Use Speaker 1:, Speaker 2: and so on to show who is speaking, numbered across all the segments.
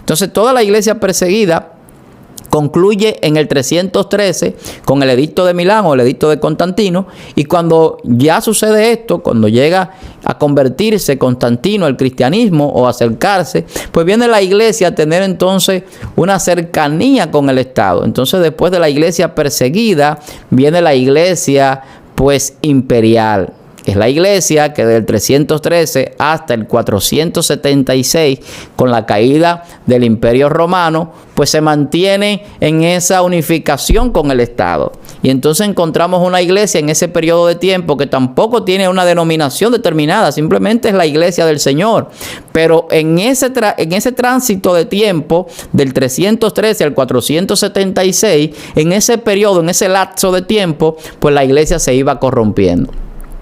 Speaker 1: Entonces toda la iglesia perseguida concluye en el 313 con el edicto de Milán o el edicto de Constantino, y cuando ya sucede esto, cuando llega a convertirse Constantino al cristianismo o acercarse, pues viene la iglesia a tener entonces una cercanía con el Estado. Entonces después de la iglesia perseguida viene la iglesia pues imperial. Es la iglesia que del 313 hasta el 476, con la caída del Imperio Romano, pues se mantiene en esa unificación con el Estado. Y entonces encontramos una iglesia en ese periodo de tiempo que tampoco tiene una denominación determinada, simplemente es la iglesia del Señor. Pero en ese tránsito de tiempo, del 313 al 476, en ese periodo, en ese lapso de tiempo, pues la iglesia se iba corrompiendo.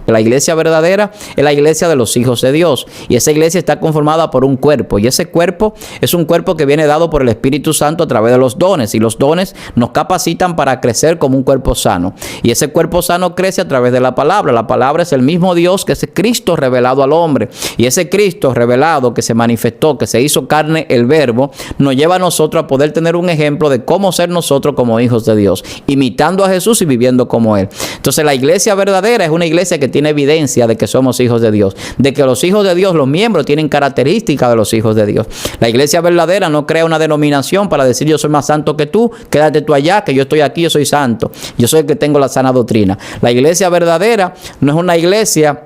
Speaker 1: La iglesia verdadera es la iglesia de los hijos de Dios, y esa iglesia está conformada por un cuerpo, y ese cuerpo es un cuerpo que viene dado por el Espíritu Santo a través de los dones, y los dones nos capacitan para crecer como un cuerpo sano, y ese cuerpo sano crece a través de la palabra. La palabra es el mismo Dios que es Cristo revelado al hombre, y ese Cristo revelado que se manifestó, que se hizo carne, el Verbo, nos lleva a nosotros a poder tener un ejemplo de cómo ser nosotros como hijos de Dios, imitando a Jesús y viviendo como Él. Entonces la iglesia verdadera es una iglesia que tiene evidencia de que somos hijos de Dios, de que los hijos de Dios, los miembros, tienen características de los hijos de Dios. La iglesia verdadera no crea una denominación para decir yo soy más santo que tú, quédate tú allá, que yo estoy aquí, yo soy santo, yo soy el que tengo la sana doctrina. La iglesia verdadera no es una iglesia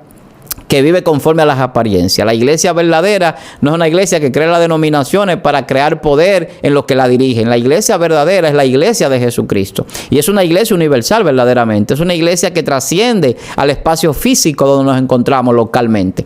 Speaker 1: que vive conforme a las apariencias. La iglesia verdadera no es una iglesia que crea las denominaciones para crear poder en los que la dirigen. La iglesia verdadera es la iglesia de Jesucristo. Y es una iglesia universal verdaderamente. Es una iglesia que trasciende al espacio físico donde nos encontramos localmente.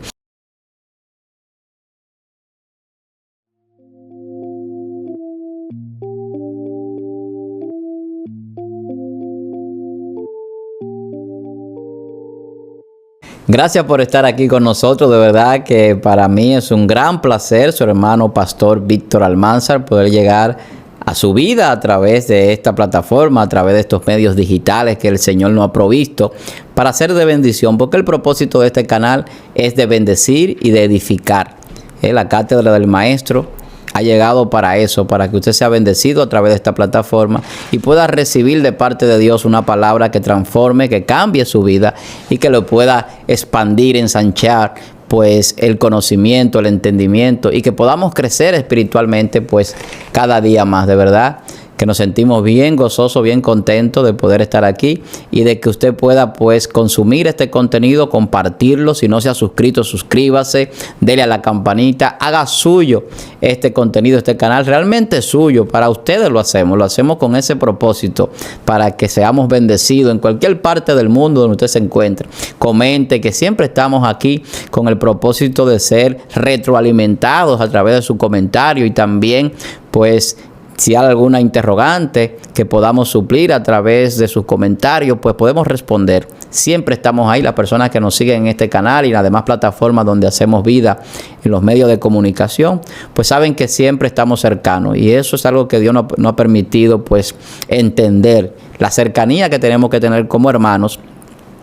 Speaker 1: Gracias por estar aquí con nosotros. De verdad que para mí es un gran placer, su hermano pastor Víctor Almanzar, poder llegar a su vida a través de esta plataforma, a través de estos medios digitales que el Señor nos ha provisto para ser de bendición, porque el propósito de este canal es de bendecir y de edificar. La cátedra del maestro ha llegado para eso, para que usted sea bendecido a través de esta plataforma y pueda recibir de parte de Dios una palabra que transforme, que cambie su vida y que lo pueda expandir, ensanchar pues el conocimiento, el entendimiento, y que podamos crecer espiritualmente pues cada día más. De verdad que nos sentimos bien gozosos, bien contentos de poder estar aquí y de que usted pueda pues consumir este contenido, compartirlo. Si no se ha suscrito, suscríbase, dele a la campanita, haga suyo este contenido, este canal, realmente es suyo, para ustedes lo hacemos con ese propósito, para que seamos bendecidos en cualquier parte del mundo donde usted se encuentre. Comente, que siempre estamos aquí con el propósito de ser retroalimentados a través de su comentario, y también pues si hay alguna interrogante que podamos suplir a través de sus comentarios, pues podemos responder. Siempre estamos ahí. Las personas que nos siguen en este canal y en las demás plataformas donde hacemos vida en los medios de comunicación, pues saben que siempre estamos cercanos. Y eso es algo que Dios nos ha permitido pues entender. La cercanía que tenemos que tener como hermanos,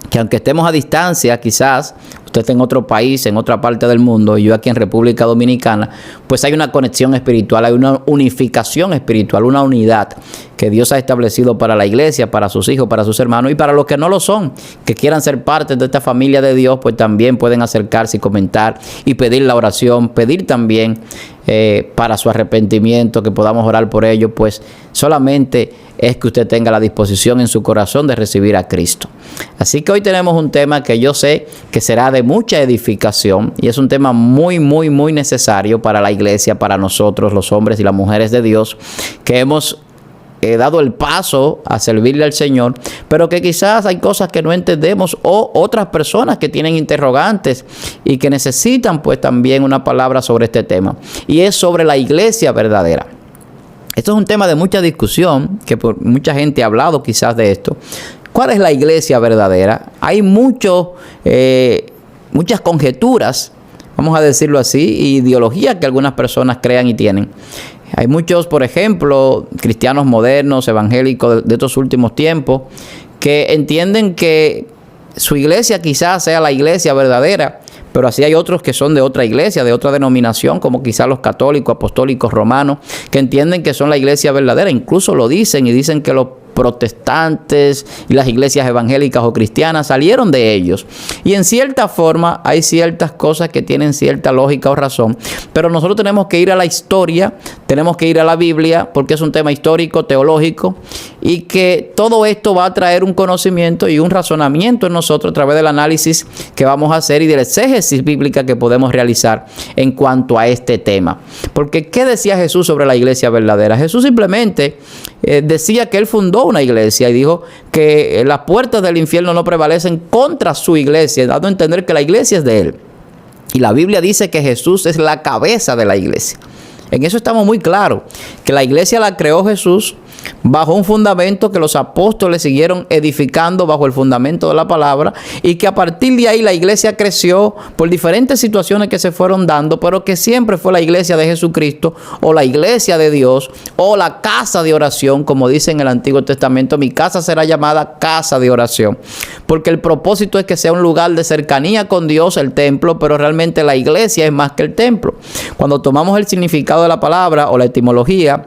Speaker 1: que aunque estemos a distancia, quizás usted está en otro país, en otra parte del mundo, y yo aquí en República Dominicana, pues hay una conexión espiritual, hay una unificación espiritual, una unidad que Dios ha establecido para la iglesia, para sus hijos, para sus hermanos, y para los que no lo son, que quieran ser parte de esta familia de Dios, pues también pueden acercarse y comentar y pedir la oración, pedir también para su arrepentimiento, que podamos orar por ellos. Pues solamente es que usted tenga la disposición en su corazón de recibir a Cristo. Así que hoy tenemos un tema que yo sé que será de mucha edificación, y es un tema muy necesario para la iglesia, para nosotros los hombres y las mujeres de Dios que hemos dado el paso a servirle al Señor, pero que quizás hay cosas que no entendemos, o otras personas que tienen interrogantes y que necesitan pues también una palabra sobre este tema, y es sobre la iglesia verdadera. Esto es un tema de mucha discusión, que mucha gente ha hablado quizás de esto. ¿Cuál es la iglesia verdadera? Hay muchas conjeturas, vamos a decirlo así, ideologías que algunas personas crean y tienen. Hay muchos, por ejemplo, cristianos modernos, evangélicos de estos últimos tiempos, que entienden que su iglesia quizás sea la iglesia verdadera, pero así hay otros que son de otra iglesia, de otra denominación, como quizás los católicos, apostólicos, romanos, que entienden que son la iglesia verdadera. Incluso lo dicen y dicen que los protestantes y las iglesias evangélicas o cristianas salieron de ellos. Y en cierta forma hay ciertas cosas que tienen cierta lógica o razón, pero nosotros tenemos que ir a la historia, tenemos que ir a la Biblia, porque es un tema histórico, teológico, y que todo esto va a traer un conocimiento y un razonamiento en nosotros a través del análisis que vamos a hacer y de la exégesis bíblica que podemos realizar en cuanto a este tema. Porque ¿qué decía Jesús sobre la iglesia verdadera? Jesús simplemente decía que él fundó una iglesia y dijo que las puertas del infierno no prevalecen contra su iglesia, dando a entender que la iglesia es de él. Y la Biblia dice que Jesús es la cabeza de la iglesia. En eso estamos muy claros, que la iglesia la creó Jesús bajo un fundamento que los apóstoles siguieron edificando bajo el fundamento de la palabra, y que a partir de ahí la iglesia creció por diferentes situaciones que se fueron dando, pero que siempre fue la iglesia de Jesucristo, o la iglesia de Dios, o la casa de oración, como dice en el Antiguo Testamento: mi casa será llamada casa de oración, porque el propósito es que sea un lugar de cercanía con Dios, el templo, pero realmente la iglesia es más que el templo. Cuando tomamos el significado de la palabra o la etimología,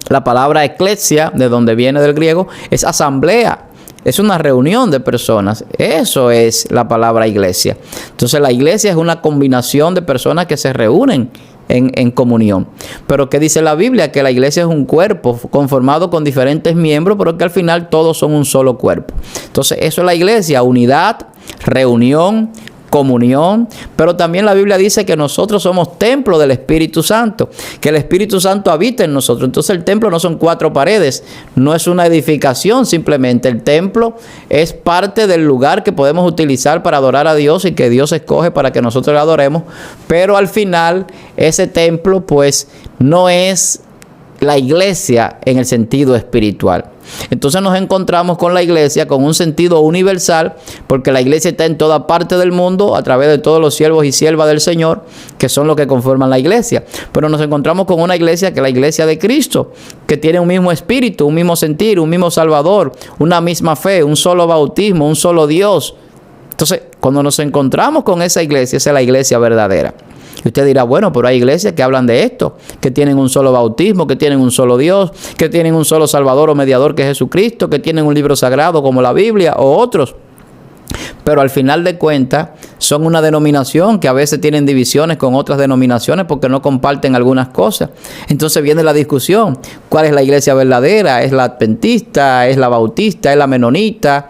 Speaker 1: la palabra eclesia, de donde viene del griego, es asamblea. Es una reunión de personas. Eso es la palabra iglesia. Entonces la iglesia es una combinación de personas que se reúnen en comunión. Pero ¿qué dice la Biblia? Que la iglesia es un cuerpo conformado con diferentes miembros, pero que al final todos son un solo cuerpo. Entonces eso es la iglesia: unidad, reunión, comunión. Pero también la Biblia dice que nosotros somos templo del Espíritu Santo, que el Espíritu Santo habita en nosotros. Entonces el templo no son 4 paredes, no es una edificación simplemente. El templo es parte del lugar que podemos utilizar para adorar a Dios y que Dios escoge para que nosotros le adoremos, pero al final ese templo pues no es la iglesia en el sentido espiritual. Entonces nos encontramos con la iglesia con un sentido universal, porque la iglesia está en toda parte del mundo a través de todos los siervos y siervas del Señor, que son los que conforman la iglesia. Pero nos encontramos con una iglesia que es la iglesia de Cristo, que tiene un mismo espíritu, un mismo sentir, un mismo Salvador, una misma fe, un solo bautismo, un solo Dios. Entonces, cuando nos encontramos con esa iglesia, esa es la iglesia verdadera. Y usted dirá: bueno, pero hay iglesias que hablan de esto, que tienen un solo bautismo, que tienen un solo Dios, que tienen un solo Salvador o mediador que es Jesucristo, que tienen un libro sagrado como la Biblia o otros. Pero al final de cuentas son una denominación que a veces tienen divisiones con otras denominaciones porque no comparten algunas cosas. Entonces viene la discusión: ¿cuál es la iglesia verdadera? ¿Es la adventista? ¿Es la bautista? ¿Es la menonita?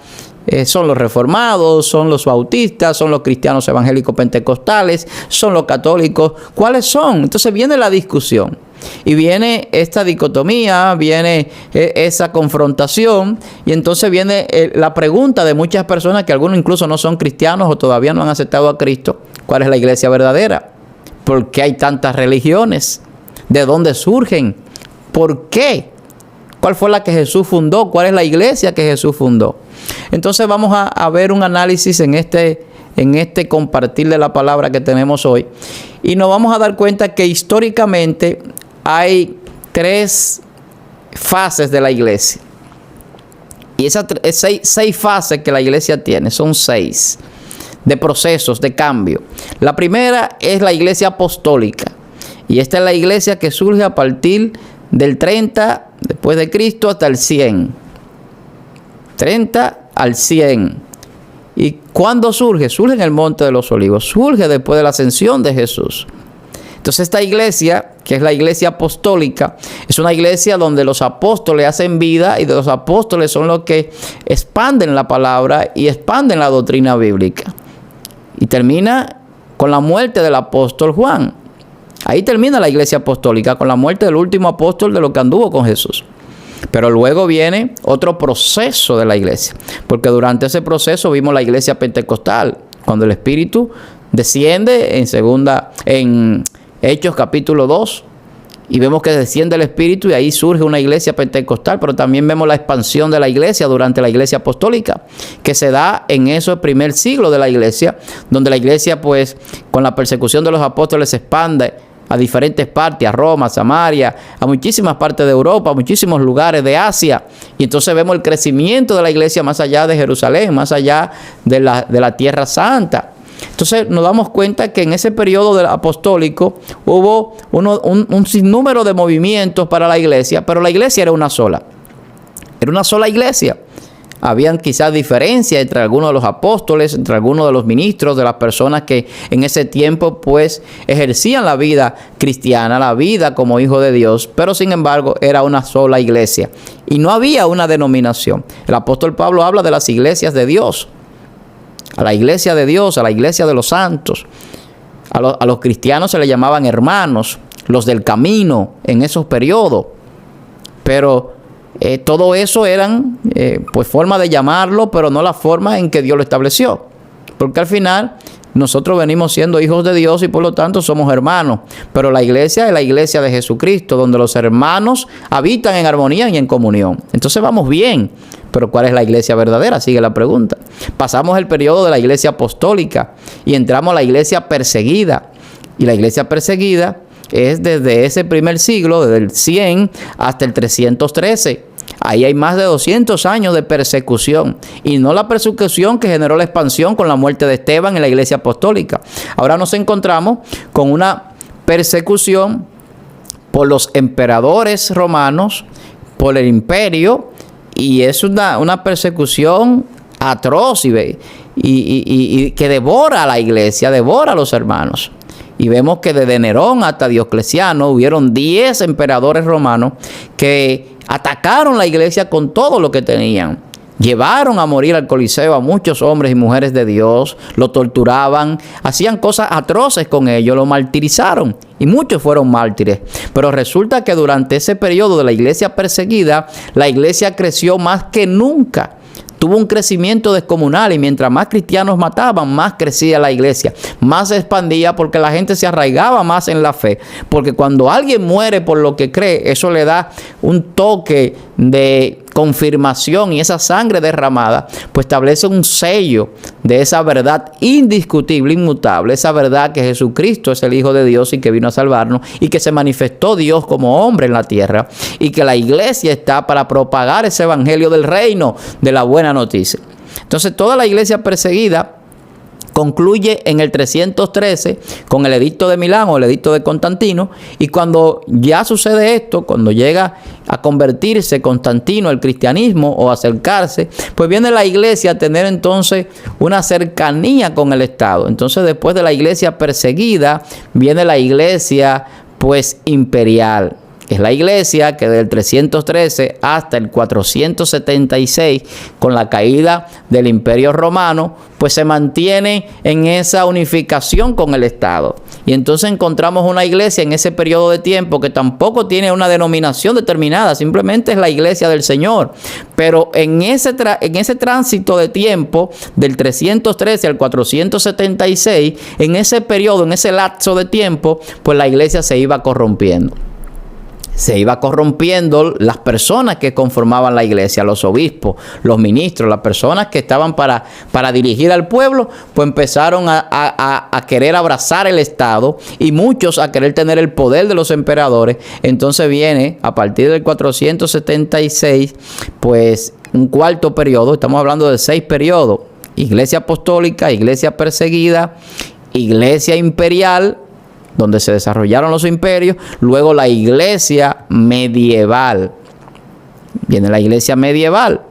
Speaker 1: ¿Son los reformados? ¿Son los bautistas? ¿Son los cristianos evangélicos pentecostales? ¿Son los católicos? ¿Cuáles son? Entonces viene la discusión y viene esta dicotomía, viene esa confrontación, y entonces viene la pregunta de muchas personas, que algunos incluso no son cristianos o todavía no han aceptado a Cristo: ¿cuál es la iglesia verdadera? ¿Por qué hay tantas religiones? ¿De dónde surgen? ¿Por qué? ¿Cuál fue la que Jesús fundó? ¿Cuál es la iglesia que Jesús fundó? Entonces vamos a ver un análisis en este compartir de la palabra que tenemos hoy, y nos vamos a dar cuenta que históricamente hay 3 fases de la iglesia, y esas 6 fases que la iglesia tiene son 6 de procesos de cambio. La primera es la iglesia apostólica, y esta es la iglesia que surge a partir del 30 después de Cristo hasta el 100. 30 al 100. ¿Y cuándo surge? Surge en el Monte de los Olivos. Surge después de la ascensión de Jesús. Entonces esta iglesia, que es la iglesia apostólica, es una iglesia donde los apóstoles hacen vida, y de los apóstoles son los que expanden la palabra y expanden la doctrina bíblica. Y termina con la muerte del apóstol Juan. Ahí termina la iglesia apostólica, con la muerte del último apóstol de lo que anduvo con Jesús. Pero luego viene otro proceso de la iglesia, porque durante ese proceso vimos la iglesia pentecostal, cuando el Espíritu desciende en Hechos capítulo 2, y vemos que desciende el Espíritu y ahí surge una iglesia pentecostal. Pero también vemos la expansión de la iglesia durante la iglesia apostólica, que se da en ese primer siglo de la iglesia, donde la iglesia pues con la persecución de los apóstoles se expande a diferentes partes, a Roma, a Samaria, a muchísimas partes de Europa, a muchísimos lugares de Asia. Y entonces vemos el crecimiento de la iglesia más allá de Jerusalén, más allá de la Tierra Santa. Entonces nos damos cuenta que en ese periodo apostólico hubo un sinnúmero de movimientos para la iglesia, pero la iglesia era una sola. Era una sola iglesia. Habían quizás diferencias entre algunos de los apóstoles, entre algunos de los ministros, de las personas que en ese tiempo pues ejercían la vida cristiana, la vida como hijo de Dios, pero sin embargo era una sola iglesia y no había una denominación. El apóstol Pablo habla de las iglesias de Dios, a la iglesia de Dios, a la iglesia de los santos. A los cristianos se les llamaban hermanos, los del camino en esos periodos, pero todo eso eran pues formas de llamarlo, pero no la forma en que Dios lo estableció. Porque al final nosotros venimos siendo hijos de Dios y por lo tanto somos hermanos. Pero la iglesia es la iglesia de Jesucristo, donde los hermanos habitan en armonía y en comunión. Entonces vamos bien. Pero ¿cuál es la iglesia verdadera? Sigue la pregunta. Pasamos el periodo de la iglesia apostólica y entramos a la iglesia perseguida. Y la iglesia perseguida es desde ese primer siglo, desde el 100 hasta el 313. Ahí hay más de 200 años de persecución. Y no la persecución que generó la expansión con la muerte de Esteban en la iglesia apostólica. Ahora nos encontramos con una persecución por los emperadores romanos, por el imperio. Y es una persecución atroz y que devora a la iglesia, devora a los hermanos. Y vemos que desde Nerón hasta Diocleciano hubieron 10 emperadores romanos que atacaron la iglesia con todo lo que tenían. Llevaron a morir al Coliseo a muchos hombres y mujeres de Dios, lo torturaban, hacían cosas atroces con ellos, lo martirizaron y muchos fueron mártires. Pero resulta que durante ese periodo de la iglesia perseguida, la iglesia creció más que nunca. Tuvo un crecimiento descomunal y mientras más cristianos mataban, más crecía la iglesia, más se expandía porque la gente se arraigaba más en la fe. Porque cuando alguien muere por lo que cree, eso le da un toque de confirmación y esa sangre derramada, pues establece un sello de esa verdad indiscutible, inmutable, esa verdad que Jesucristo es el Hijo de Dios y que vino a salvarnos y que se manifestó Dios como hombre en la tierra y que la iglesia está para propagar ese evangelio del reino, de la buena noticia. Entonces toda la iglesia perseguida concluye en el 313 con el edicto de Milán o el edicto de Constantino, y cuando ya sucede esto, cuando llega a convertirse Constantino al cristianismo o acercarse, pues viene la iglesia a tener entonces una cercanía con el Estado. Entonces después de la iglesia perseguida viene la iglesia pues imperial. Es la iglesia que del 313 hasta el 476, con la caída del Imperio Romano, pues se mantiene en esa unificación con el Estado. Y entonces encontramos una iglesia en ese periodo de tiempo que tampoco tiene una denominación determinada, simplemente es la iglesia del Señor. Pero en ese tránsito de tiempo, del 313 al 476, en ese periodo, en ese lapso de tiempo, pues la iglesia se iba corrompiendo. Se iba corrompiendo las personas que conformaban la iglesia, los obispos, los ministros, las personas que estaban para dirigir al pueblo, pues empezaron a querer abrazar el Estado y muchos a querer tener el poder de los emperadores. Entonces viene a partir del 476, pues un cuarto periodo, estamos hablando de 6 periodos: iglesia apostólica, iglesia perseguida, iglesia imperial, donde se desarrollaron los imperios, luego la iglesia medieval. Viene la iglesia medieval.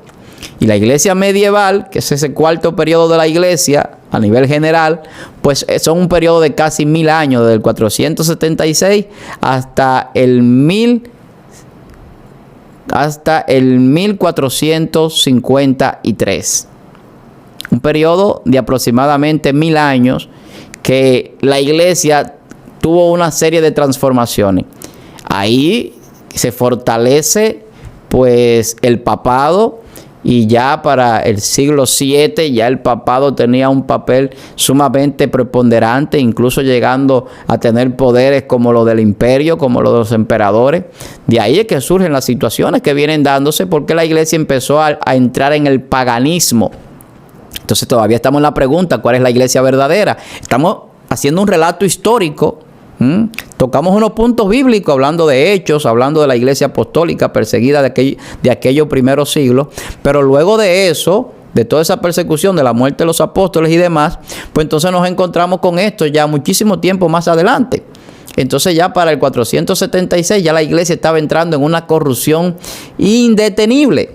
Speaker 1: Y la iglesia medieval, que es ese cuarto periodo de la iglesia a nivel general, pues son un periodo de casi 1000 años, desde el 476 hasta el 1453. Un periodo de aproximadamente 1000 años que la iglesia tuvo una serie de transformaciones. Ahí se fortalece pues el papado, y ya para el siglo VII ya el papado tenía un papel sumamente preponderante, incluso llegando a tener poderes como lo del imperio, como lo de los emperadores. De ahí es que surgen las situaciones que vienen dándose porque la iglesia empezó a entrar en el paganismo. Entonces todavía estamos en la pregunta: ¿cuál es la iglesia verdadera? Estamos haciendo un relato histórico. Tocamos unos puntos bíblicos hablando de Hechos, hablando de la iglesia apostólica perseguida de aquellos primeros siglos, pero luego de eso de toda esa persecución, de la muerte de los apóstoles y demás, pues entonces nos encontramos con esto ya muchísimo tiempo más adelante. Entonces ya para el 476 ya la iglesia estaba entrando en una corrupción indetenible,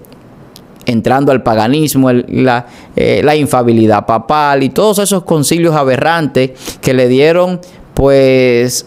Speaker 1: entrando al paganismo, la infabilidad papal y todos esos concilios aberrantes que le dieron pues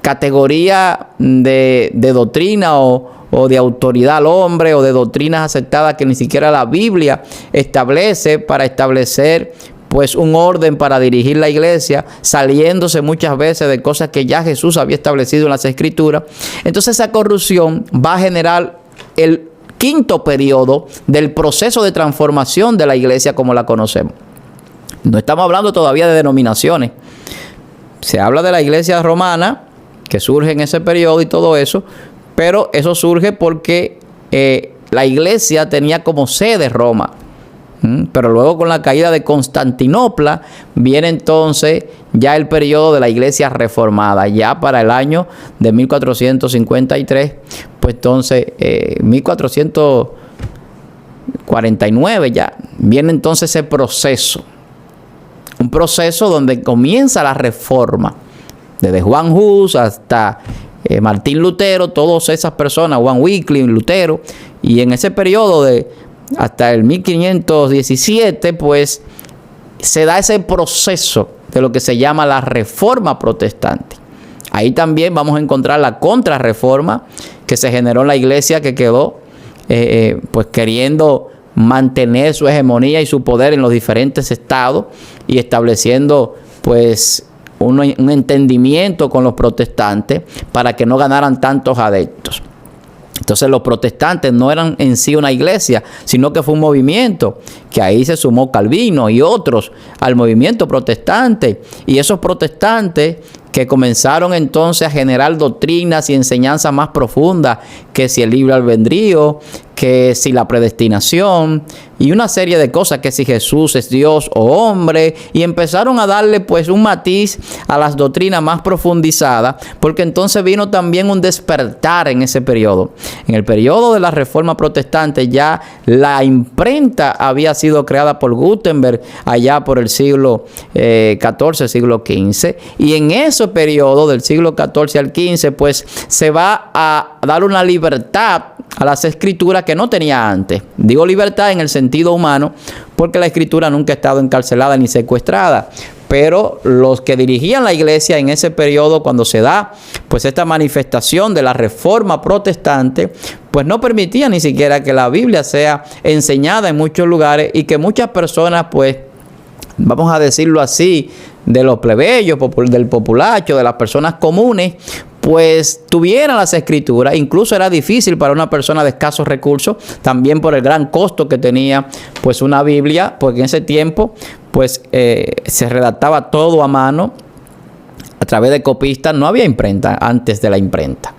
Speaker 1: categoría de doctrina o de autoridad al hombre, o de doctrinas aceptadas que ni siquiera la Biblia establece, para establecer pues un orden para dirigir la iglesia, saliéndose muchas veces de cosas que ya Jesús había establecido en las Escrituras. Entonces esa corrupción va a generar el quinto periodo del proceso de transformación de la iglesia como la conocemos. No estamos hablando todavía de denominaciones. Se habla de la iglesia romana, que surge en ese periodo y todo eso, pero eso surge porque la iglesia tenía como sede Roma. Pero luego con la caída de Constantinopla viene entonces ya el periodo de la iglesia reformada. Ya para el año de 1453, pues entonces 1449 ya viene entonces ese proceso. Un proceso donde comienza la reforma. Desde Juan Hus hasta Martín Lutero, todas esas personas, Juan Wycliffe, Lutero, y en ese periodo hasta el 1517, pues se da ese proceso de lo que se llama la Reforma Protestante. Ahí también vamos a encontrar la Contrarreforma que se generó en la iglesia, que quedó pues queriendo mantener su hegemonía y su poder en los diferentes estados y estableciendo pues un entendimiento con los protestantes para que no ganaran tantos adeptos. Entonces los protestantes no eran en sí una iglesia, sino que fue un movimiento, que ahí se sumó Calvino y otros al movimiento protestante. Y esos protestantes que comenzaron entonces a generar doctrinas y enseñanzas más profundas, que si el libre albedrío, que si la predestinación y una serie de cosas, que si Jesús es Dios o hombre, y empezaron a darle pues un matiz a las doctrinas más profundizadas, porque entonces vino también un despertar en ese periodo. En el periodo de la Reforma Protestante ya la imprenta había sido creada por Gutenberg allá por el siglo XIV, siglo XV, y en ese periodo del siglo XIV al XV pues se va a dar una libertad a las escrituras que no tenía antes. Digo libertad en el sentido humano porque la escritura nunca ha estado encarcelada ni secuestrada, pero los que dirigían la iglesia en ese periodo, cuando se da pues esta manifestación de la Reforma Protestante, pues no permitían ni siquiera que la Biblia sea enseñada en muchos lugares, y que muchas personas pues, vamos a decirlo así, de los plebeyos, del populacho, de las personas comunes, pues tuvieran las escrituras. Incluso era difícil para una persona de escasos recursos, también por el gran costo que tenía pues una Biblia, porque en ese tiempo pues se redactaba todo a mano a través de copistas. No había imprenta antes de la imprenta.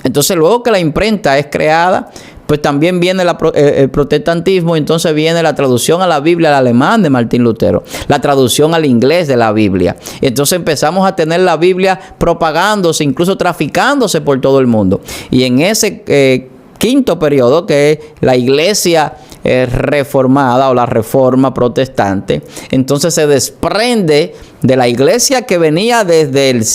Speaker 1: Entonces luego que la imprenta es creada, pues también viene el protestantismo, y entonces viene la traducción a la Biblia al alemán de Martín Lutero, la traducción al inglés de la Biblia. Entonces empezamos a tener la Biblia propagándose, incluso traficándose por todo el mundo. Y en ese quinto periodo, que es la iglesia reformada o la Reforma Protestante, entonces se desprende de la iglesia que venía desde el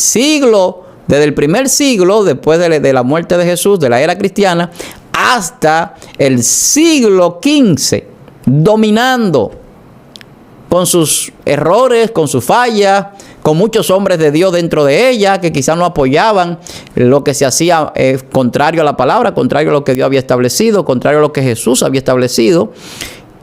Speaker 1: primer siglo, después de la muerte de Jesús, de la era cristiana, hasta el siglo XV, dominando con sus errores, con sus fallas, con muchos hombres de Dios dentro de ella, que quizás no apoyaban lo que se hacía contrario a la palabra, contrario a lo que Dios había establecido, contrario a lo que Jesús había establecido.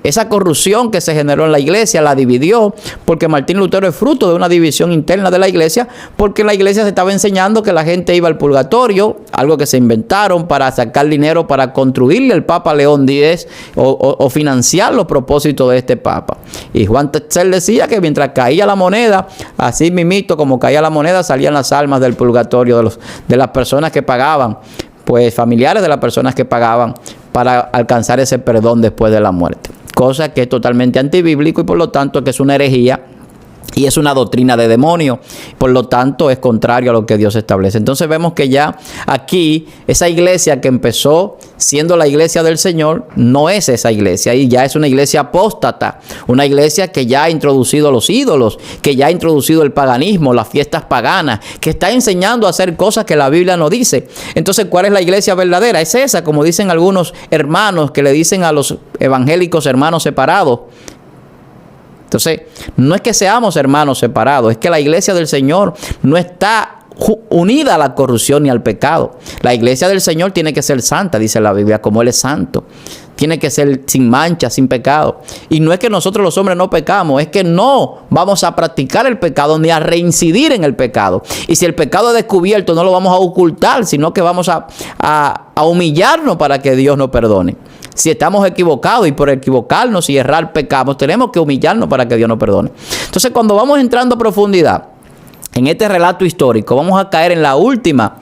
Speaker 1: Esa corrupción que se generó en la iglesia la dividió, porque Martín Lutero es fruto de una división interna de la iglesia, porque en la iglesia se estaba enseñando que la gente iba al purgatorio, algo que se inventaron para sacar dinero para construirle al Papa León X o financiar los propósitos de este Papa. Y Juan Tetzel decía que mientras caía la moneda, así mismito como caía la moneda, salían las almas del purgatorio de las personas que pagaban, pues familiares de las personas que pagaban para alcanzar ese perdón después de la muerte. Cosa que es totalmente antibíblico y por lo tanto que es una herejía Y es una doctrina de demonio, por lo tanto es contrario a lo que Dios establece. Entonces vemos que ya aquí esa iglesia que empezó siendo la iglesia del Señor no es esa iglesia, y ya es una iglesia apóstata, una iglesia que ya ha introducido los ídolos, que ya ha introducido el paganismo, las fiestas paganas, que está enseñando a hacer cosas que la Biblia no dice. Entonces, ¿cuál es la iglesia verdadera? Es esa, como dicen algunos hermanos que le dicen a los evangélicos hermanos separados. Entonces, no es que seamos hermanos separados, es que la iglesia del Señor no está unida a la corrupción ni al pecado. La iglesia del Señor tiene que ser santa, dice la Biblia, como Él es santo. Tiene que ser sin mancha, sin pecado. Y no es que nosotros los hombres no pecamos, es que no vamos a practicar el pecado ni a reincidir en el pecado. Y si el pecado es descubierto, no lo vamos a ocultar, sino que vamos a humillarnos para que Dios nos perdone. Si estamos equivocados y por equivocarnos y errar pecamos, tenemos que humillarnos para que Dios nos perdone. Entonces, cuando vamos entrando a profundidad en este relato histórico, vamos a caer en la última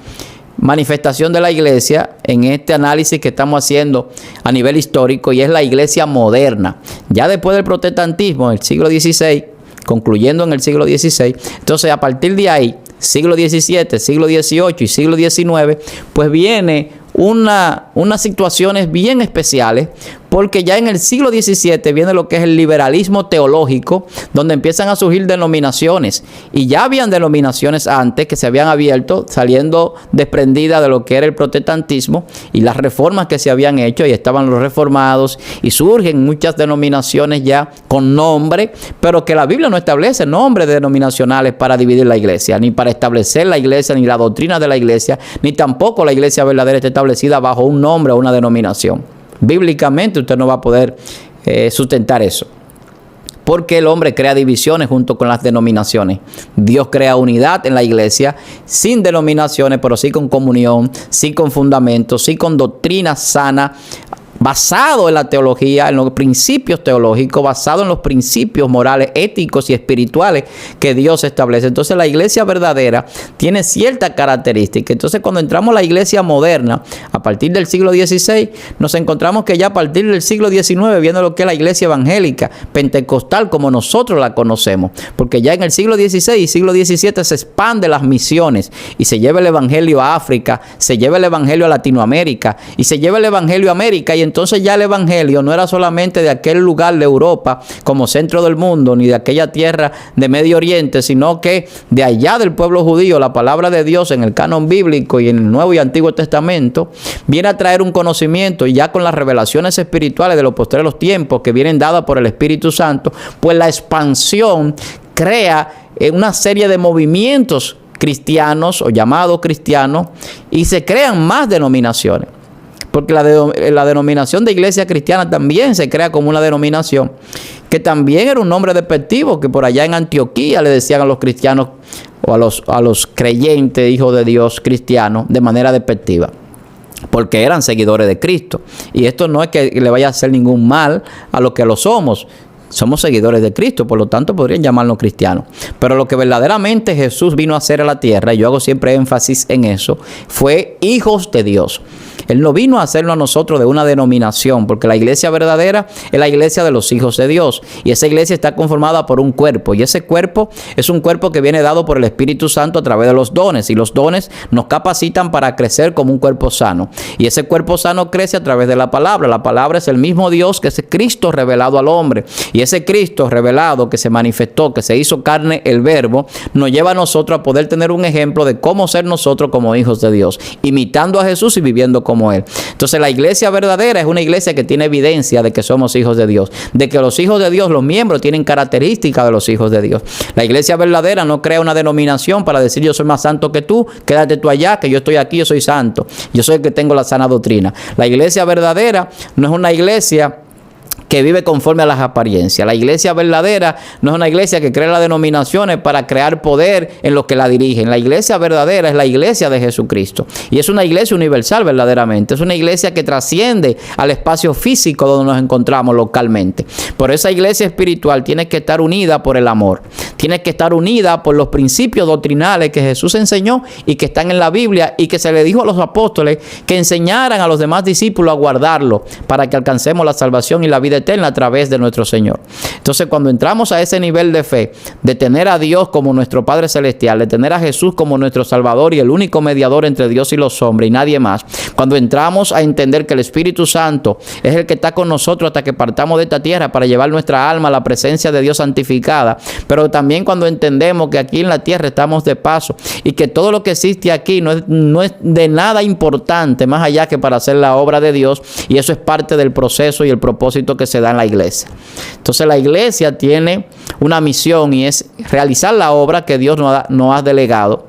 Speaker 1: manifestación de la iglesia en este análisis que estamos haciendo a nivel histórico, y es la iglesia moderna. Ya después del protestantismo, en el siglo XVI, concluyendo en el siglo XVI, entonces a partir de ahí, siglo XVII, siglo XVIII y siglo XIX, pues viene unas situaciones bien especiales, porque ya en el siglo XVII viene lo que es el liberalismo teológico, donde empiezan a surgir denominaciones, y ya habían denominaciones antes que se habían abierto, saliendo desprendidas de lo que era el protestantismo y las reformas que se habían hecho, y estaban los reformados, y surgen muchas denominaciones ya con nombre, pero que la Biblia no establece nombres denominacionales para dividir la iglesia, ni para establecer la iglesia, ni la doctrina de la iglesia, ni tampoco la iglesia verdadera está establecida bajo un nombre o una denominación. Bíblicamente usted no va a poder sustentar eso, porque el hombre crea divisiones junto con las denominaciones. Dios crea unidad en la iglesia sin denominaciones, pero sí con comunión, sí con fundamentos, sí con doctrina sana, basado en la teología, en los principios teológicos, basado en los principios morales, éticos y espirituales que Dios establece. Entonces la iglesia verdadera tiene cierta característica. Entonces cuando entramos a la iglesia moderna, a partir del siglo XVI, nos encontramos que ya a partir del siglo XIX viene lo que es la iglesia evangélica, pentecostal, como nosotros la conocemos. Porque ya en el siglo XVI y siglo XVII se expanden las misiones y se lleva el evangelio a África, se lleva el evangelio a Latinoamérica y se lleva el evangelio a América. Y entonces ya el evangelio no era solamente de aquel lugar de Europa como centro del mundo, ni de aquella tierra de Medio Oriente, sino que de allá del pueblo judío, la palabra de Dios en el canon bíblico y en el Nuevo y Antiguo Testamento viene a traer un conocimiento, y ya con las revelaciones espirituales de los postreros tiempos que vienen dadas por el Espíritu Santo, pues la expansión crea una serie de movimientos cristianos o llamados cristianos, y se crean más denominaciones. Porque la denominación de iglesia cristiana también se crea como una denominación que también era un nombre despectivo, que por allá en Antioquía le decían a los cristianos o a los creyentes, hijos de Dios cristianos, de manera despectiva, porque eran seguidores de Cristo. Y esto no es que le vaya a hacer ningún mal a los que lo somos. Somos seguidores de Cristo, por lo tanto podrían llamarnos cristianos. Pero lo que verdaderamente Jesús vino a hacer a la tierra, y yo hago siempre énfasis en eso, fue hijos de Dios. Él no vino a hacerlo a nosotros de una denominación, porque la iglesia verdadera es la iglesia de los hijos de Dios. Y esa iglesia está conformada por un cuerpo. Y ese cuerpo es un cuerpo que viene dado por el Espíritu Santo a través de los dones. Y los dones nos capacitan para crecer como un cuerpo sano. Y ese cuerpo sano crece a través de la palabra. La palabra es el mismo Dios que es Cristo revelado al hombre. Y ese Cristo revelado que se manifestó, que se hizo carne, el Verbo, nos lleva a nosotros a poder tener un ejemplo de cómo ser nosotros como hijos de Dios, imitando a Jesús y viviendo como Él. Entonces la iglesia verdadera es una iglesia que tiene evidencia de que somos hijos de Dios, de que los hijos de Dios, los miembros, tienen características de los hijos de Dios. La iglesia verdadera no crea una denominación para decir yo soy más santo que tú, quédate tú allá, que yo estoy aquí, yo soy santo, yo soy el que tengo la sana doctrina. La iglesia verdadera no es una iglesia que vive conforme a las apariencias. La iglesia verdadera no es una iglesia que crea las denominaciones para crear poder en los que la dirigen. La iglesia verdadera es la iglesia de Jesucristo. Y es una iglesia universal verdaderamente. Es una iglesia que trasciende al espacio físico donde nos encontramos localmente. Por esa iglesia espiritual tiene que estar unida por el amor. Tiene que estar unida por los principios doctrinales que Jesús enseñó y que están en la Biblia, y que se le dijo a los apóstoles que enseñaran a los demás discípulos a guardarlo para que alcancemos la salvación y la vida eterna a través de nuestro Señor. Entonces, cuando entramos a ese nivel de fe, de tener a Dios como nuestro Padre Celestial, de tener a Jesús como nuestro Salvador y el único mediador entre Dios y los hombres y nadie más, cuando entramos a entender que el Espíritu Santo es el que está con nosotros hasta que partamos de esta tierra para llevar nuestra alma a la presencia de Dios santificada, pero también cuando entendemos que aquí en la tierra estamos de paso y que todo lo que existe aquí no es de nada importante más allá que para hacer la obra de Dios, y eso es parte del proceso y el propósito que se da en la iglesia. Entonces la iglesia tiene una misión y es realizar la obra que Dios nos ha delegado.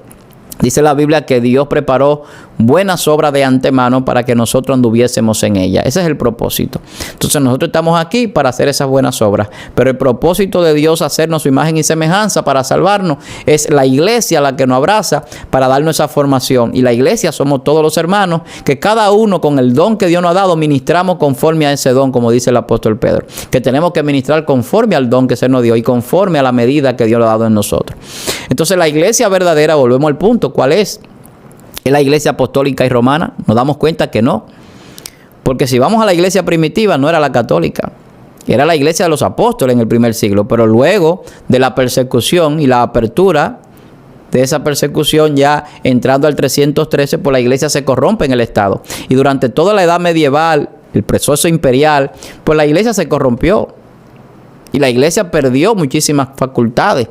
Speaker 1: Dice la Biblia que Dios preparó buenas obras de antemano para que nosotros anduviésemos en ella. Ese es el propósito. Entonces nosotros estamos aquí para hacer esas buenas obras. Pero el propósito de Dios, hacernos su imagen y semejanza para salvarnos, es la iglesia la que nos abraza para darnos esa formación. Y la iglesia somos todos los hermanos que cada uno con el don que Dios nos ha dado ministramos conforme a ese don, como dice el apóstol Pedro. Que tenemos que ministrar conforme al don que se nos dio y conforme a la medida que Dios lo ha dado en nosotros. Entonces la iglesia verdadera, volvemos al punto, ¿cuál es? ¿Es la iglesia apostólica y romana? Nos damos cuenta que no. Porque si vamos a la iglesia primitiva, no era la católica. Era la iglesia de los apóstoles en el primer siglo. Pero luego de la persecución y la apertura de esa persecución, ya entrando al 313, pues la iglesia se corrompe en el Estado. Y durante toda la edad medieval, el proceso imperial, pues la iglesia se corrompió. Y la iglesia perdió muchísimas facultades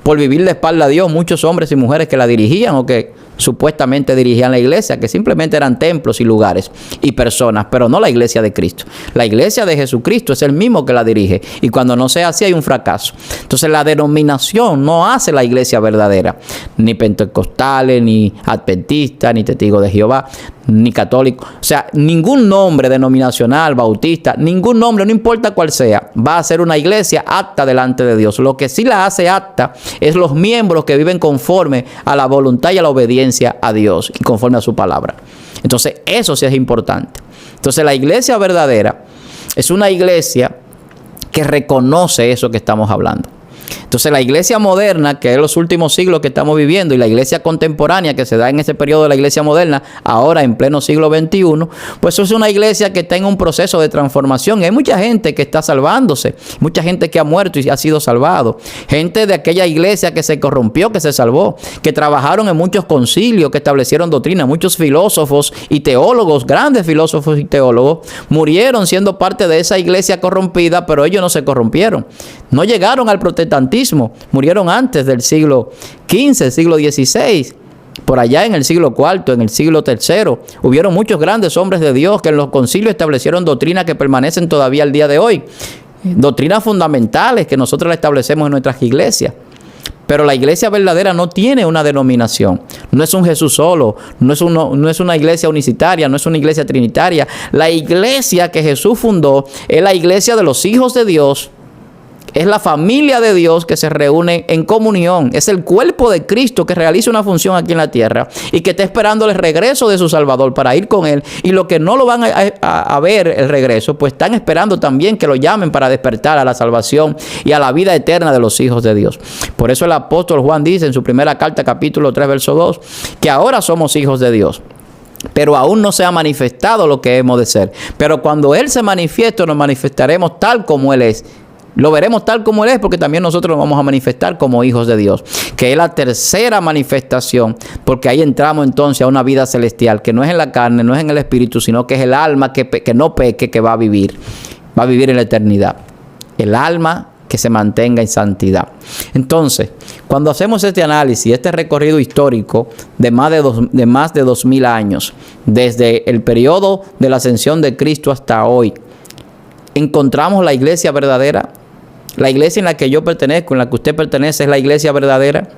Speaker 1: por vivir de espalda a Dios. Muchos hombres y mujeres que la dirigían o que supuestamente dirigían la iglesia, que simplemente eran templos y lugares y personas, pero no la iglesia de Cristo. La iglesia de Jesucristo es el mismo que la dirige, y cuando no sea así hay un fracaso. Entonces la denominación no hace la iglesia verdadera, ni pentecostales, ni adventistas, ni testigos de Jehová, ni católicos. O sea, ningún nombre denominacional, bautista, ningún nombre, no importa cuál sea, va a ser una iglesia apta delante de Dios. Lo que sí la hace apta es los miembros que viven conforme a la voluntad y a la obediencia a Dios y conforme a su palabra. Entonces eso sí es importante. Entonces la iglesia verdadera es una iglesia que reconoce eso que estamos hablando. Entonces la iglesia moderna, que es los últimos siglos que estamos viviendo, y la iglesia contemporánea que se da en ese periodo de la iglesia moderna, ahora en pleno siglo XXI, pues es una iglesia que está en un proceso de transformación. Hay mucha gente que está salvándose, mucha gente que ha muerto y ha sido salvado, gente de aquella iglesia que se corrompió, que se salvó, que trabajaron en muchos concilios, que establecieron doctrina. Muchos filósofos y teólogos, grandes filósofos y teólogos, murieron siendo parte de esa iglesia corrompida, pero ellos no se corrompieron, no llegaron al protestantismo. Murieron antes del siglo XV, siglo XVI. Por allá en el siglo IV, en el siglo III, hubieron muchos grandes hombres de Dios que en los concilios establecieron doctrinas que permanecen todavía al día de hoy. Doctrinas fundamentales que nosotros establecemos en nuestras iglesias. Pero la iglesia verdadera no tiene una denominación. No es un Jesús solo, no es una iglesia unicitaria, no es una iglesia trinitaria. La iglesia que Jesús fundó es la iglesia de los hijos de Dios. Es la familia de Dios que se reúne en comunión. Es el cuerpo de Cristo que realiza una función aquí en la tierra y que está esperando el regreso de su Salvador para ir con Él. Y los que no lo van a ver el regreso, pues están esperando también que lo llamen para despertar a la salvación y a la vida eterna de los hijos de Dios. Por eso el apóstol Juan dice en su primera carta, capítulo 3, verso 2, que ahora somos hijos de Dios, pero aún no se ha manifestado lo que hemos de ser. Pero cuando Él se manifieste, nos manifestaremos tal como Él es. Lo veremos tal como Él es, porque también nosotros nos vamos a manifestar como hijos de Dios, que es la tercera manifestación, porque ahí entramos entonces a una vida celestial, que no es en la carne, no es en el espíritu, sino que es el alma que no peque, que va a vivir en la eternidad. El alma que se mantenga en santidad. Entonces, cuando hacemos este análisis, este recorrido histórico de más de 2000 años, desde el periodo de la ascensión de Cristo hasta hoy, encontramos la iglesia verdadera. La iglesia en la que yo pertenezco, en la que usted pertenece, es la iglesia verdadera.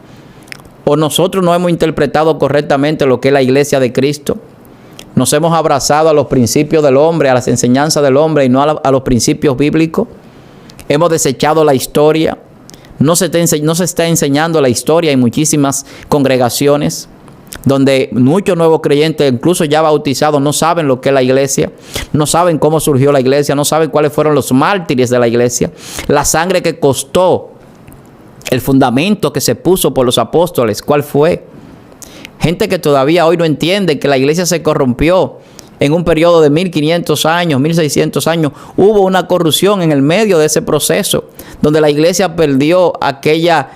Speaker 1: ¿O nosotros no hemos interpretado correctamente lo que es la iglesia de Cristo? Nos hemos abrazado a los principios del hombre, a las enseñanzas del hombre y no a los principios bíblicos. Hemos desechado la historia. No se está enseñando la historia en muchísimas congregaciones, donde muchos nuevos creyentes, incluso ya bautizados, no saben lo que es la iglesia, no saben cómo surgió la iglesia, no saben cuáles fueron los mártires de la iglesia, la sangre que costó, el fundamento que se puso por los apóstoles, ¿cuál fue? Gente que todavía hoy no entiende que la iglesia se corrompió en un periodo de 1500 años, 1600 años, hubo una corrupción en el medio de ese proceso, donde la iglesia perdió aquella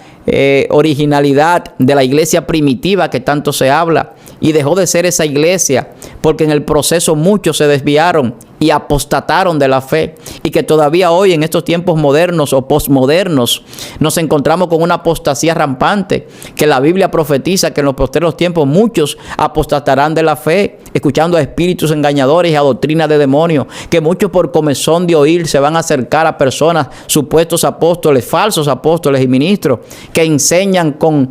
Speaker 1: originalidad de la iglesia primitiva que tanto se habla, y dejó de ser esa iglesia porque en el proceso muchos se desviaron y apostataron de la fe, y que todavía hoy en estos tiempos modernos o postmodernos nos encontramos con una apostasía rampante, que la Biblia profetiza que en los posteriores tiempos muchos apostatarán de la fe, escuchando a espíritus engañadores y a doctrina de demonios, que muchos por comezón de oír se van a acercar a personas, supuestos apóstoles, falsos apóstoles y ministros, que enseñan con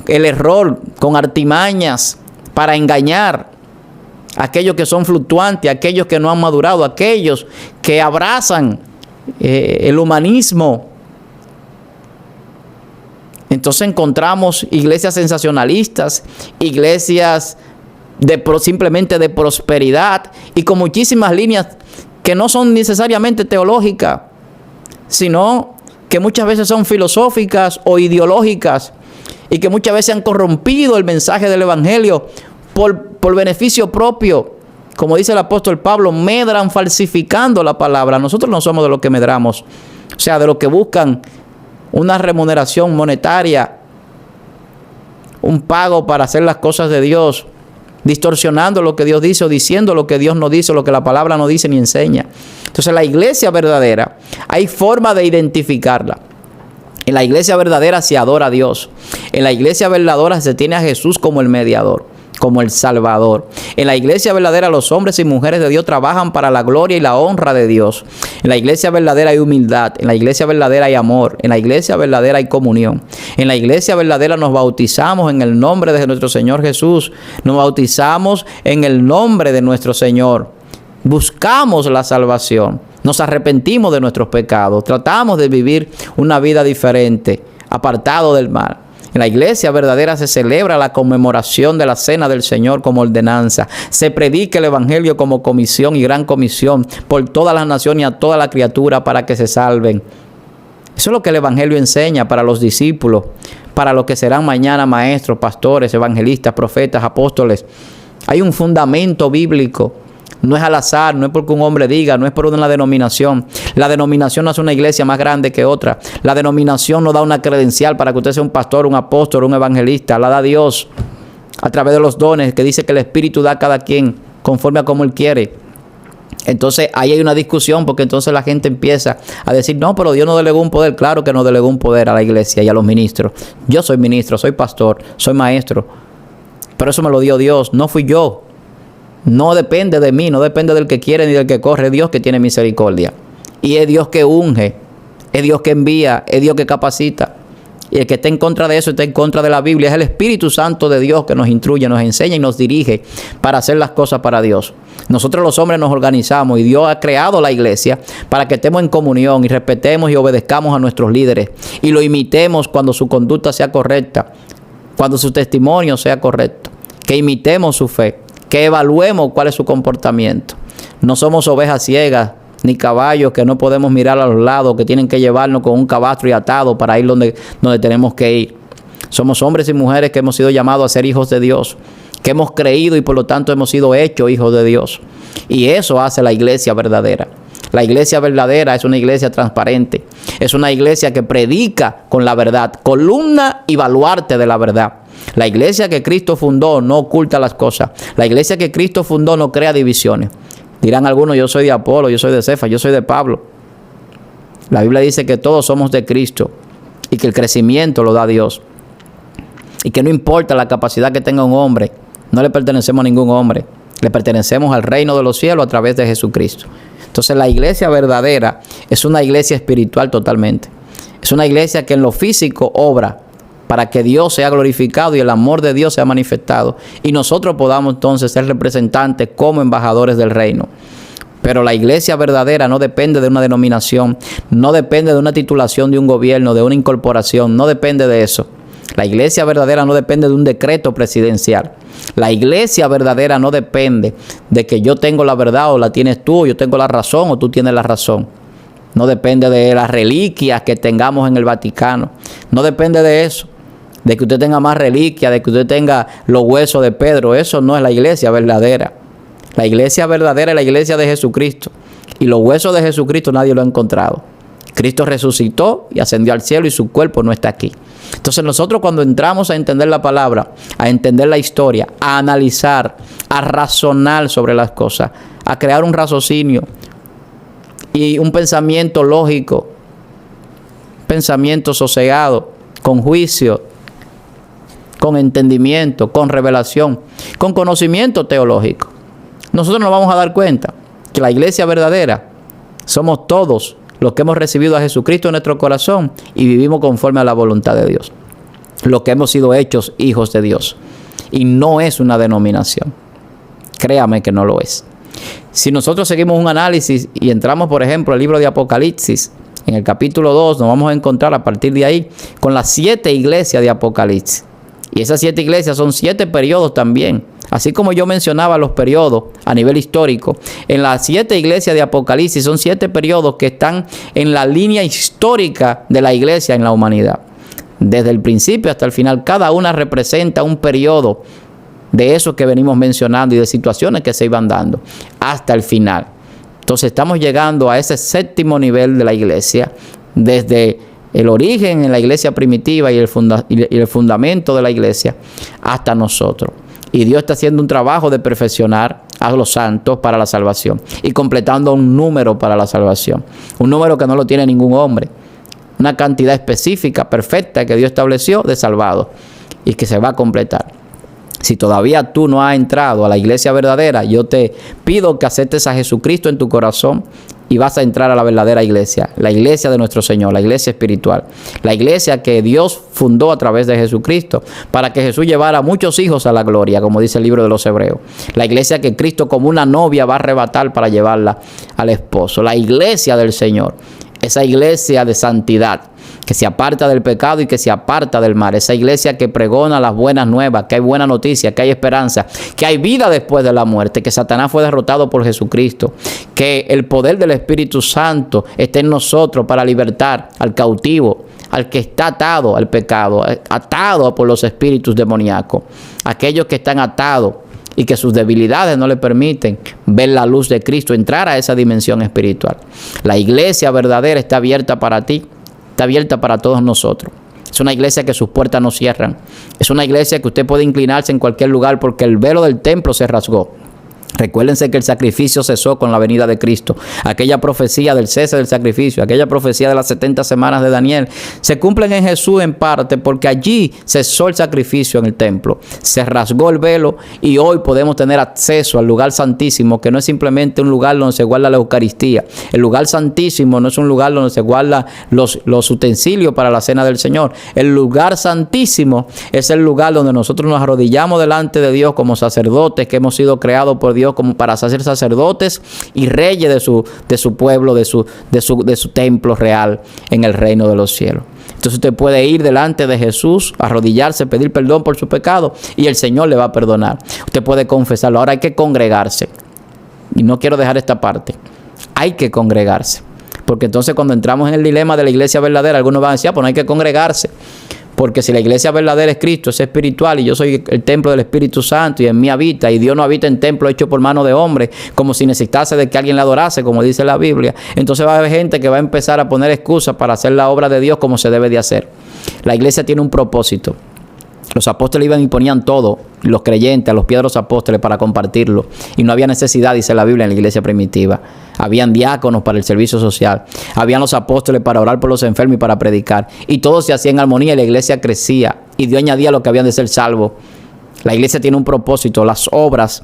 Speaker 1: el error, con artimañas, para engañar a aquellos que son fluctuantes, a aquellos que no han madurado, a aquellos que abrazan el humanismo. Entonces encontramos iglesias sensacionalistas, iglesias simplemente de prosperidad, y con muchísimas líneas que no son necesariamente teológicas, sino que muchas veces son filosóficas o ideológicas, y que muchas veces han corrompido el mensaje del evangelio por beneficio propio. Como dice el apóstol Pablo, medran falsificando la palabra. Nosotros no somos de los que medramos, o sea, de los que buscan una remuneración monetaria, un pago para hacer las cosas de Dios, distorsionando lo que Dios dice o diciendo lo que Dios no dice, lo que la palabra no dice ni enseña. Entonces la iglesia verdadera, hay forma de identificarla. En la iglesia verdadera se adora a Dios. En la iglesia verdadera se tiene a Jesús como el mediador, como el Salvador. En la iglesia verdadera los hombres y mujeres de Dios trabajan para la gloria y la honra de Dios. En la iglesia verdadera hay humildad. En la iglesia verdadera hay amor. En la iglesia verdadera hay comunión. En la iglesia verdadera nos bautizamos en el nombre de nuestro Señor Jesús. Nos bautizamos en el nombre de nuestro Señor. Buscamos la salvación. Nos arrepentimos de nuestros pecados. Tratamos de vivir una vida diferente, apartado del mal. En la iglesia verdadera se celebra la conmemoración de la cena del Señor como ordenanza. Se predica el evangelio como comisión y gran comisión por todas las naciones y a toda la criatura para que se salven. Eso es lo que el evangelio enseña para los discípulos, para los que serán mañana maestros, pastores, evangelistas, profetas, apóstoles. Hay un fundamento bíblico. No es al azar, no es porque un hombre diga, no es por una denominación. La denominación no hace una iglesia más grande que otra. La denominación no da una credencial para que usted sea un pastor, un apóstol, un evangelista. La da Dios a través de los dones que dice que el Espíritu da a cada quien conforme a como Él quiere. Entonces ahí hay una discusión, porque entonces la gente empieza a decir, no, pero Dios no delegó un poder. Claro que no delegó un poder a la iglesia y a los ministros. Yo soy ministro, soy pastor, soy maestro, pero eso me lo dio Dios, no fui yo. No depende de mí, no depende del que quiere ni del que corre. Es Dios que tiene misericordia. Y es Dios que unge, es Dios que envía, es Dios que capacita. Y el que está en contra de eso está en contra de la Biblia. Es el Espíritu Santo de Dios que nos instruye, nos enseña y nos dirige para hacer las cosas para Dios. Nosotros los hombres nos organizamos y Dios ha creado la iglesia para que estemos en comunión y respetemos y obedezcamos a nuestros líderes. Y lo imitemos cuando su conducta sea correcta, cuando su testimonio sea correcto. Que imitemos su fe. Que evaluemos cuál es su comportamiento. No somos ovejas ciegas, ni caballos que no podemos mirar a los lados, que tienen que llevarnos con un cabastro y atado para ir donde tenemos que ir. Somos hombres y mujeres que hemos sido llamados a ser hijos de Dios, que hemos creído y por lo tanto hemos sido hechos hijos de Dios. Y eso hace la iglesia verdadera. La iglesia verdadera es una iglesia transparente. Es una iglesia que predica con la verdad, columna y baluarte de la verdad. La iglesia que Cristo fundó no oculta las cosas. La iglesia que Cristo fundó no crea divisiones. Dirán algunos, yo soy de Apolo, yo soy de Cefas, yo soy de Pablo. La Biblia dice que todos somos de Cristo y que el crecimiento lo da Dios. Y que no importa la capacidad que tenga un hombre, no le pertenecemos a ningún hombre. Le pertenecemos al reino de los cielos a través de Jesucristo. Entonces la iglesia verdadera es una iglesia espiritual totalmente. Es una iglesia que en lo físico obra para que Dios sea glorificado y el amor de Dios sea manifestado. Y nosotros podamos entonces ser representantes como embajadores del reino. Pero la iglesia verdadera no depende de una denominación, no depende de una titulación de un gobierno, de una incorporación, no depende de eso. La iglesia verdadera no depende de un decreto presidencial. La iglesia verdadera no depende de que yo tengo la verdad o la tienes tú, o yo tengo la razón o tú tienes la razón. No depende de las reliquias que tengamos en el Vaticano. No depende de eso. De que usted tenga más reliquias, de que usted tenga los huesos de Pedro. Eso no es la iglesia verdadera. La iglesia verdadera es la iglesia de Jesucristo. Y los huesos de Jesucristo nadie lo ha encontrado. Cristo resucitó y ascendió al cielo y su cuerpo no está aquí. Entonces nosotros cuando entramos a entender la palabra, a entender la historia, a analizar, a razonar sobre las cosas, a crear un raciocinio y un pensamiento lógico, pensamiento sosegado, con juicio, con entendimiento, con revelación, con conocimiento teológico, nosotros nos vamos a dar cuenta que la iglesia verdadera somos todos los que hemos recibido a Jesucristo en nuestro corazón y vivimos conforme a la voluntad de Dios. Los que hemos sido hechos hijos de Dios. Y no es una denominación. Créame que no lo es. Si nosotros seguimos un análisis y entramos, por ejemplo, al libro de Apocalipsis, en el capítulo 2, nos vamos a encontrar a partir de ahí con las 7 iglesias de Apocalipsis. Y esas 7 iglesias son 7 periodos también. Así como yo mencionaba los periodos a nivel histórico, en las 7 iglesias de Apocalipsis son 7 periodos que están en la línea histórica de la iglesia en la humanidad. Desde el principio hasta el final, cada una representa un periodo de eso que venimos mencionando y de situaciones que se iban dando hasta el final. Entonces estamos llegando a ese 7º nivel de la iglesia, desde el origen en la iglesia primitiva y el fundamento de la iglesia hasta nosotros. Y Dios está haciendo un trabajo de perfeccionar a los santos para la salvación y completando un número para la salvación. Un número que no lo tiene ningún hombre. Una cantidad específica, perfecta, que Dios estableció de salvados y que se va a completar. Si todavía tú no has entrado a la iglesia verdadera, yo te pido que aceptes a Jesucristo en tu corazón y vas a entrar a la verdadera iglesia, la iglesia de nuestro Señor, la iglesia espiritual, la iglesia que Dios fundó a través de Jesucristo para que Jesús llevara a muchos hijos a la gloria, como dice el libro de los Hebreos. La iglesia que Cristo como una novia va a arrebatar para llevarla al esposo, la iglesia del Señor, esa iglesia de santidad, que se aparta del pecado y que se aparta del mal. Esa iglesia que pregona las buenas nuevas, que hay buena noticia, que hay esperanza, que hay vida después de la muerte, que Satanás fue derrotado por Jesucristo, que el poder del Espíritu Santo está en nosotros para libertar al cautivo, al que está atado al pecado, atado por los espíritus demoníacos, aquellos que están atados y que sus debilidades no le permiten ver la luz de Cristo, entrar a esa dimensión espiritual. La iglesia verdadera está abierta para ti, está abierta para todos nosotros. Es una iglesia que sus puertas no cierran. Es una iglesia que usted puede inclinarse en cualquier lugar porque el velo del templo se rasgó. Recuérdense que el sacrificio cesó con la venida de Cristo. Aquella profecía del cese del sacrificio, aquella profecía de las 70 semanas de Daniel, se cumplen en Jesús en parte porque allí cesó el sacrificio en el templo. Se rasgó el velo y hoy podemos tener acceso al lugar santísimo, que no es simplemente un lugar donde se guarda la Eucaristía. El lugar santísimo no es un lugar donde se guardan los utensilios para la cena del Señor. El lugar santísimo es el lugar donde nosotros nos arrodillamos delante de Dios como sacerdotes que hemos sido creados por Dios como para ser sacerdotes y reyes de su pueblo, de su templo real en el reino de los cielos. Entonces usted puede ir delante de Jesús, arrodillarse, pedir perdón por su pecado y el Señor le va a perdonar. Usted puede confesarlo. Ahora hay que congregarse. Y no quiero dejar esta parte. Hay que congregarse. Porque entonces cuando entramos en el dilema de la iglesia verdadera, algunos van a decir, pues no hay que congregarse. Porque si la iglesia verdadera es Cristo, es espiritual y yo soy el templo del Espíritu Santo y en mí habita y Dios no habita en templo hecho por mano de hombre, como si necesitase de que alguien le adorase, como dice la Biblia, entonces va a haber gente que va a empezar a poner excusas para hacer la obra de Dios como se debe de hacer. La iglesia tiene un propósito. Los apóstoles iban y ponían todo, los creyentes, a los pies de los apóstoles para compartirlo. Y no había necesidad, dice la Biblia, en la iglesia primitiva. Habían diáconos para el servicio social. Habían los apóstoles para orar por los enfermos y para predicar. Y todo se hacía en armonía y la iglesia crecía. Y Dios añadía lo que habían de ser salvos. La iglesia tiene un propósito. Las obras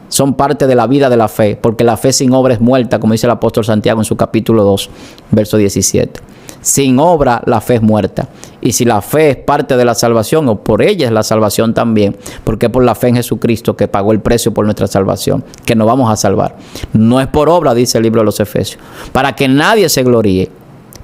Speaker 1: son parte de la vida de la fe. Porque la fe sin obra es muerta, como dice el apóstol Santiago en su capítulo 2, verso 17. Sin obra la fe es muerta. Y si la fe es parte de la salvación, o por ella es la salvación también, porque es por la fe en Jesucristo que pagó el precio por nuestra salvación, que nos vamos a salvar. No es por obra, dice el libro de los Efesios, para que nadie se gloríe.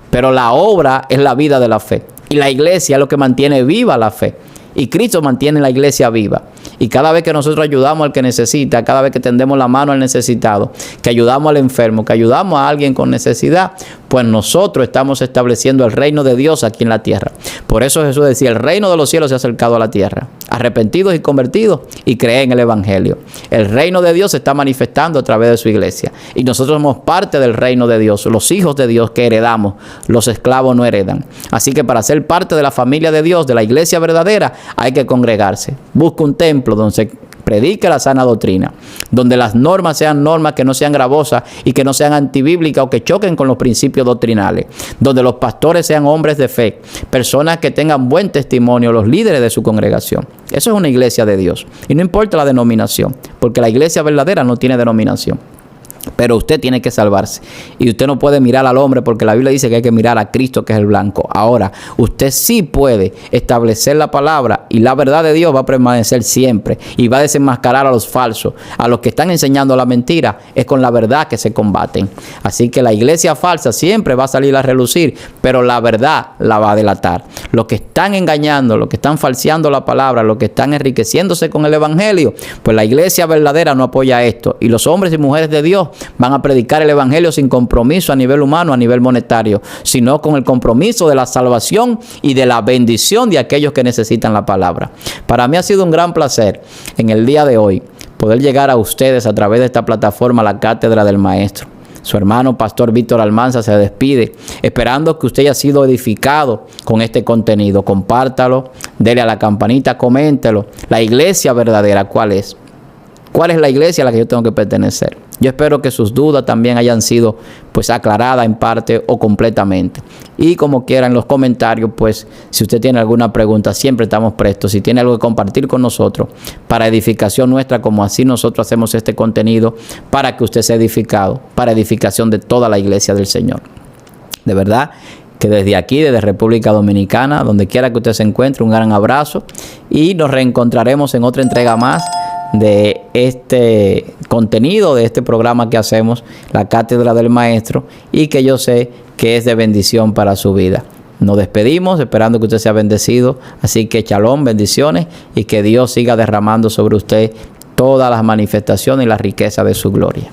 Speaker 1: Pero la obra es la vida de la fe. Y la iglesia es lo que mantiene viva la fe. Y Cristo mantiene la iglesia viva. Y cada vez que nosotros ayudamos al que necesita, cada vez que tendemos la mano al necesitado, que ayudamos al enfermo, que ayudamos a alguien con necesidad, pues pues nosotros estamos estableciendo el reino de Dios aquí en la tierra. Por eso Jesús decía, el reino de los cielos se ha acercado a la tierra. Arrepentidos y convertidos y creen en el evangelio. El reino de Dios se está manifestando a través de su iglesia. Y nosotros somos parte del reino de Dios, los hijos de Dios que heredamos. Los esclavos no heredan. Así que para ser parte de la familia de Dios, de la iglesia verdadera, hay que congregarse. Busca un templo donde se predique la sana doctrina, donde las normas sean normas que no sean gravosas y que no sean antibíblicas o que choquen con los principios doctrinales, donde los pastores sean hombres de fe, personas que tengan buen testimonio, los líderes de su congregación. Eso es una iglesia de Dios. Y no importa la denominación, porque la iglesia verdadera no tiene denominación. Pero usted tiene que salvarse. Y usted no puede mirar al hombre, porque la Biblia dice que hay que mirar a Cristo, que es el blanco. Ahora, usted sí puede establecer la palabra, y la verdad de Dios va a permanecer siempre. Y va a desenmascarar a los falsos. A los que están enseñando la mentira, es con la verdad que se combaten. Así que la iglesia falsa siempre va a salir a relucir, pero la verdad la va a delatar. Los que están engañando, los que están falseando la palabra, los que están enriqueciéndose con el evangelio, pues la iglesia verdadera no apoya esto. Y los hombres y mujeres de Dios van a predicar el evangelio sin compromiso a nivel humano, a nivel monetario, sino con el compromiso de la salvación y de la bendición de aquellos que necesitan la palabra. Para mí ha sido un gran placer en el día de hoy poder llegar a ustedes a través de esta plataforma, la Cátedra del Maestro. Su hermano Pastor Víctor Almanzar se despide, esperando que usted haya sido edificado con este contenido. Compártalo, dele a la campanita, coméntelo. La iglesia verdadera, ¿cuál es? ¿Cuál es la iglesia a la que yo tengo que pertenecer? Yo espero que sus dudas también hayan sido pues aclaradas en parte o completamente. Y como quiera en los comentarios, pues si usted tiene alguna pregunta, siempre estamos prestos. Si tiene algo que compartir con nosotros para edificación nuestra, como así nosotros hacemos este contenido, para que usted sea edificado, para edificación de toda la iglesia del Señor. De verdad que desde aquí, desde República Dominicana, donde quiera que usted se encuentre, un gran abrazo. Y nos reencontraremos en otra entrega más de este contenido, de este programa que hacemos, la Cátedra del Maestro, y que yo sé que es de bendición para su vida. Nos despedimos esperando que usted sea bendecido. Así que shalom, bendiciones, y que Dios siga derramando sobre usted todas las manifestaciones y la riqueza de su gloria.